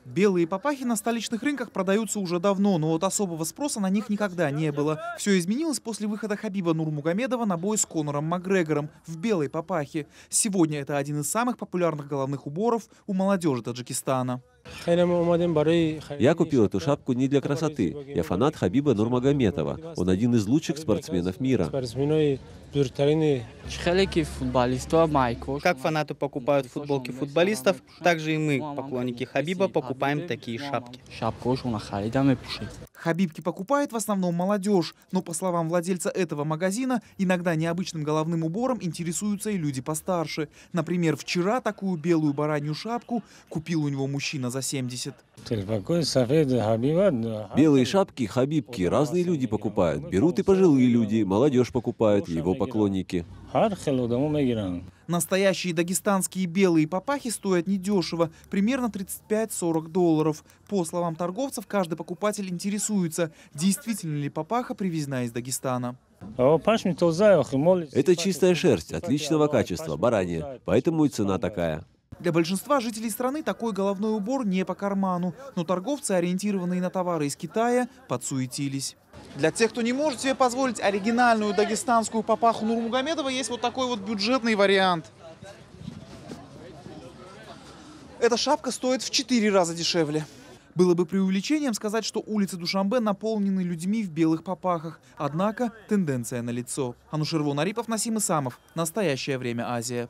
Белые папахи на столичных рынках продаются уже давно, но вот особого спроса на них никогда не было. Все изменилось после выхода Хабиба Нурмугомедова на бой с Конором Макгрегором в белой папахе. Сегодня это один из самых популярных головных уборов у молодежи Таджикистана. Я купил эту шапку не для красоты. Я фанат Хабиба Нурмагомедова. Он один из лучших спортсменов мира. Как фанаты покупают футболки футболистов, так же и мы, поклонники Хабиба, покупаем такие шапки. Хабибки покупает в основном молодежь, но, по словам владельца этого магазина, иногда необычным головным убором интересуются и люди постарше. Например, вчера такую белую баранью шапку купил у него мужчина за 70. Белые шапки, хабибки разные люди покупают. Берут и пожилые люди, молодежь покупает, его поклонники. Настоящие дагестанские белые папахи стоят недешево, примерно $35–40. По словам торговцев, каждый покупатель интересуется, действительно ли папаха привезена из Дагестана. Это чистая шерсть, отличного качества, баранья, поэтому и цена такая. Для большинства жителей страны такой головной убор не по карману, но торговцы, ориентированные на товары из Китая, подсуетились. Для тех, кто не может себе позволить оригинальную дагестанскую папаху Нурмугомедова, есть вот такой вот бюджетный вариант. Эта шапка стоит в 4 раза дешевле. Было бы преувеличением сказать, что улицы Душанбе наполнены людьми в белых папахах. Однако тенденция налицо. Анушервон Арипов, Насим Исамов. Настоящее время Азия.